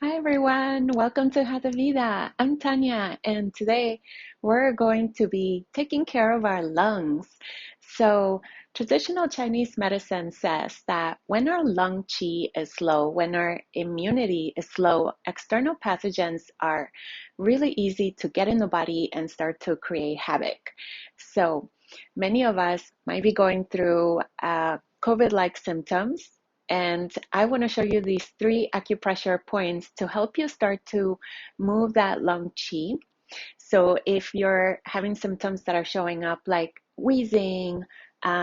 Hi everyone, welcome to Hada Vida. I'm Tanya, and today we're going to be taking care of our lungs. So, traditional Chinese medicine says that when our lung qi is low, when our immunity is low, external pathogens are really easy to get in the body and start to create havoc. So, many of us might be going through COVID-like symptoms, and I want to show you these three acupressure points to help you start to move that lung qi. So if you're having symptoms that are showing up like wheezing,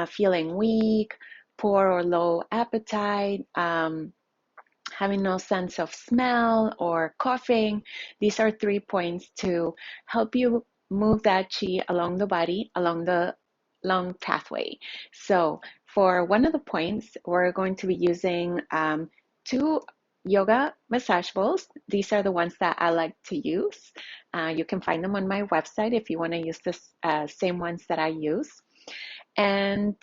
feeling weak, poor or low appetite, having no sense of smell, or coughing, these are 3 points to help you move that qi along the body, along the lung pathway. So for one of the points, we're going to be using two yoga massage bowls. These are the ones that I like to use. You can find them on my website if you want to use the same ones that I use. And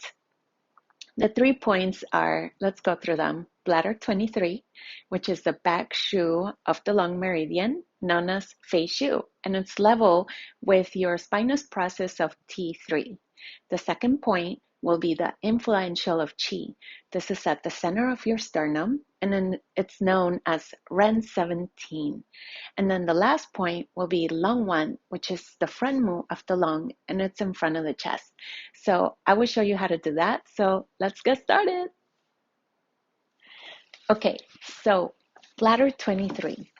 the 3 points are, let's go through them. Bladder 23, which is the back shu of the lung meridian, known as Fei Shu, and it's level with your spinous process of T3. The second point will be the influential of qi. This is at the center of your sternum, and then it's known as Ren 17. And then the last point will be lung 1, which is the front mu of the lung, and it's in front of the chest. So I will show you how to do that. So let's get started. Okay, so bladder 23.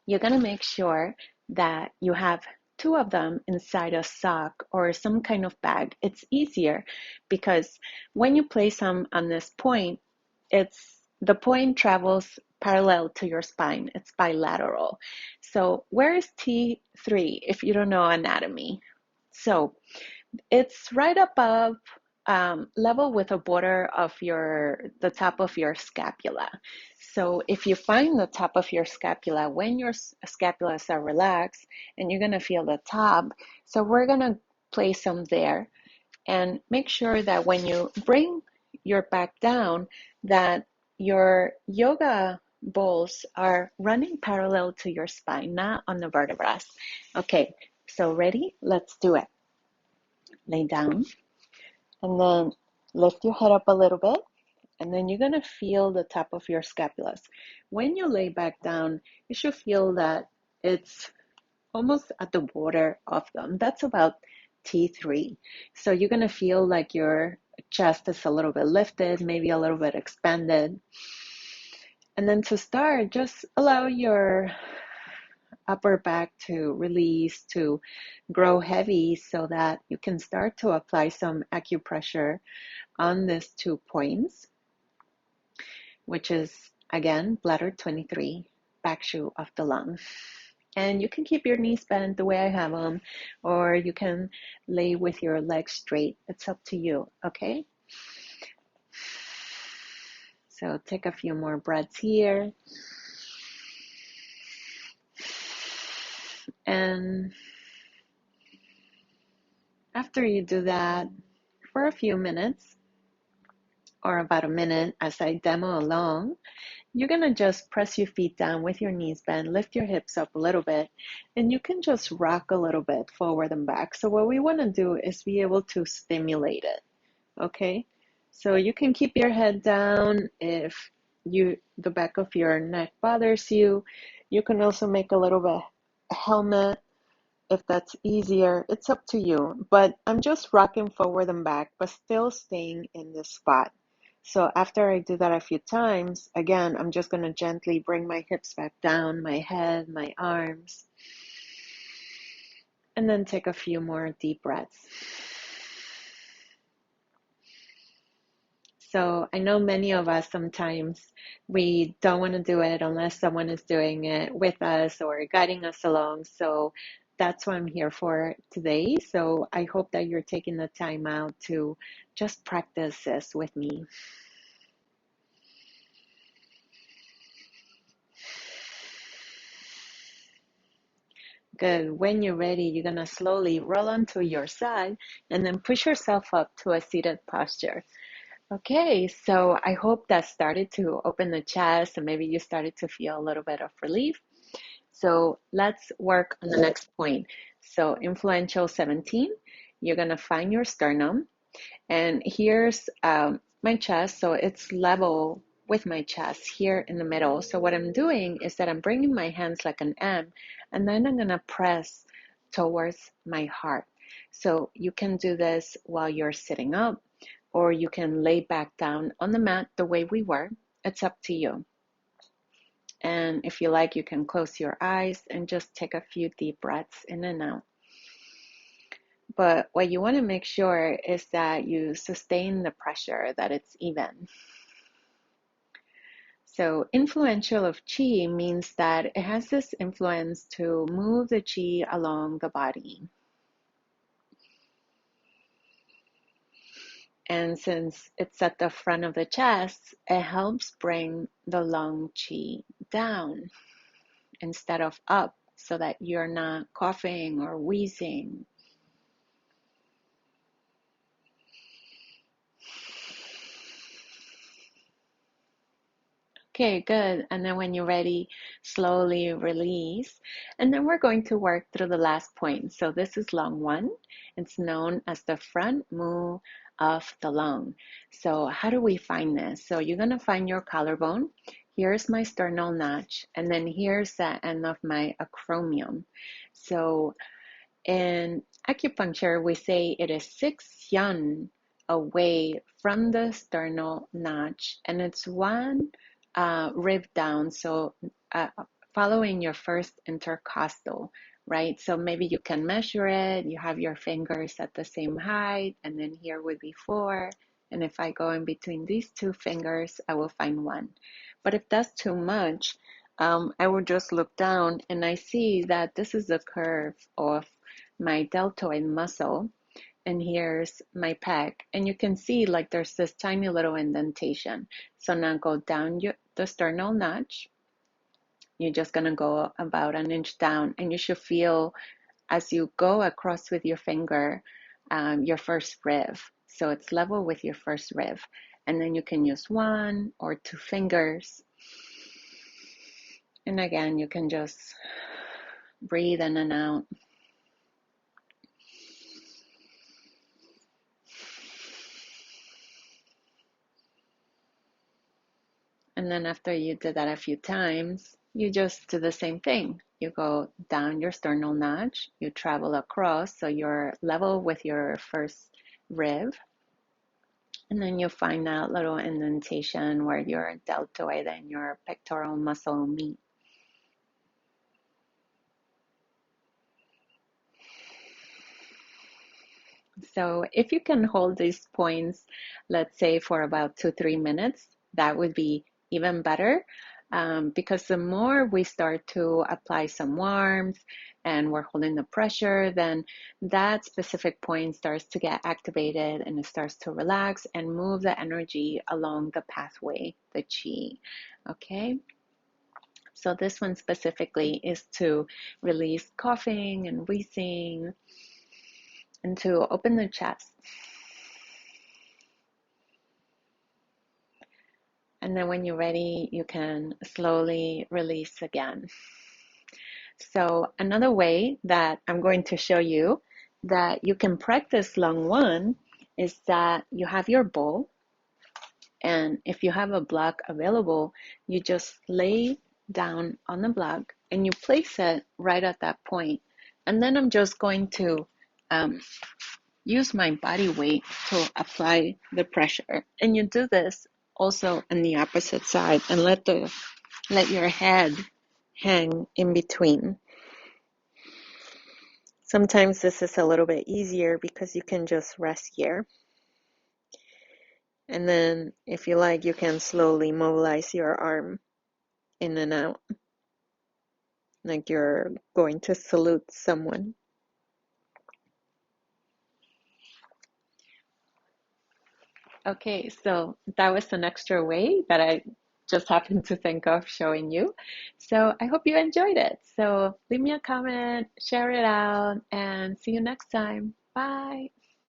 You're gonna make sure that you have two of them inside a sock or some kind of bag. It's easier because when you place them on this point, the point travels parallel to your spine. It's bilateral. So where is T3 if you don't know anatomy? So it's right above level with the border of the top of your scapula. So if you find the top of your scapula, when your scapulas are relaxed, and you're gonna feel the top, so we're gonna place them there, and make sure that when you bring your back down, that your yoga balls are running parallel to your spine, not on the vertebrae. Okay, so ready? Let's do it. Lay down. And then lift your head up a little bit, and then you're going to feel the top of your scapulas. When you lay back down, you should feel that it's almost at the border of them. That's about T3. So you're going to feel like your chest is a little bit lifted, maybe a little bit expanded. And then to start, just allow your upper back to release, to grow heavy, so that you can start to apply some acupressure on these 2 points, which is again bladder 23, back shu of the lung. And you can keep your knees bent the way I have them, or you can lay with your legs straight. It's up to you, okay? So take a few more breaths here. And after you do that for a few minutes, or about a minute as I demo along, you're gonna just press your feet down with your knees bent, lift your hips up a little bit, and you can just rock a little bit forward and back. So what we wanna do is be able to stimulate it, okay? So you can keep your head down if the back of your neck bothers you. You can also make a little bit helmet if that's easier. It's up to you, but I'm just rocking forward and back, but still staying in this spot. So after I do that a few times, again, I'm just going to gently bring my hips back down, my head, my arms, and then take a few more deep breaths. So I know many of us sometimes we don't want to do it unless someone is doing it with us or guiding us along. So that's what I'm here for today. So I hope that you're taking the time out to just practice this with me. Good. When you're ready, you're going to slowly roll onto your side and then push yourself up to a seated posture. Okay, so I hope that started to open the chest and maybe you started to feel a little bit of relief. So let's work on the next point. So influential 17, you're gonna find your sternum, and here's my chest, so it's level with my chest here in the middle. So what I'm doing is that I'm bringing my hands like an M, and then I'm gonna press towards my heart. So you can do this while you're sitting up, or you can lay back down on the mat the way we were. It's up to you. And if you like, you can close your eyes and just take a few deep breaths in and out. But what you want to make sure is that you sustain the pressure, that it's even. So influential of qi means that it has this influence to move the qi along the body. And since it's at the front of the chest, it helps bring the lung qi down instead of up so that you're not coughing or wheezing. Okay, good. And then when you're ready, slowly release. And then we're going to work through the last point. So this is lung one. It's known as the front move of the lung. So how do we find this? So you're going to find your collarbone. Here's my sternal notch. And then here's the end of my acromion. So in acupuncture, we say it is 6 yun away from the sternal notch, and it's one rib down. So following your first intercostal, right? So maybe you can measure it. You have your fingers at the same height, and then here would be 4. And if I go in between these two fingers, I will find 1. But if that's too much, I will just look down and I see that this is the curve of my deltoid muscle, and here's my pec, and you can see like there's this tiny little indentation. So now go down the sternal notch. You're just gonna go about an inch down, and you should feel as you go across with your finger your first rib. So it's level with your first rib, and then you can use 1 or 2 fingers. And again, you can just breathe in and out. And then after you did that a few times, you just do the same thing. You go down your sternal notch, you travel across so you're level with your first rib, and then you find that little indentation where your deltoid and your pectoral muscle meet. So if you can hold these points, let's say for about 2-3 minutes, that would be even better. Because the more we start to apply some warmth and we're holding the pressure, then that specific point starts to get activated and it starts to relax and move the energy along the pathway, the chi. Okay. So this one specifically is to release coughing and wheezing and to open the chest. And then when you're ready, you can slowly release again. So another way that I'm going to show you that you can practice lung one is that you have your bowl, and if you have a block available, you just lay down on the block and you place it right at that point. And then I'm just going to use my body weight to apply the pressure. And you do this also on the opposite side, and let your head hang in between. Sometimes this is a little bit easier because you can just rest here. And then if you like, you can slowly mobilize your arm in and out, like you're going to salute someone. Okay, so that was an extra way that I just happened to think of showing you. So I hope you enjoyed it. So leave me a comment, share it out, and see you next time. Bye.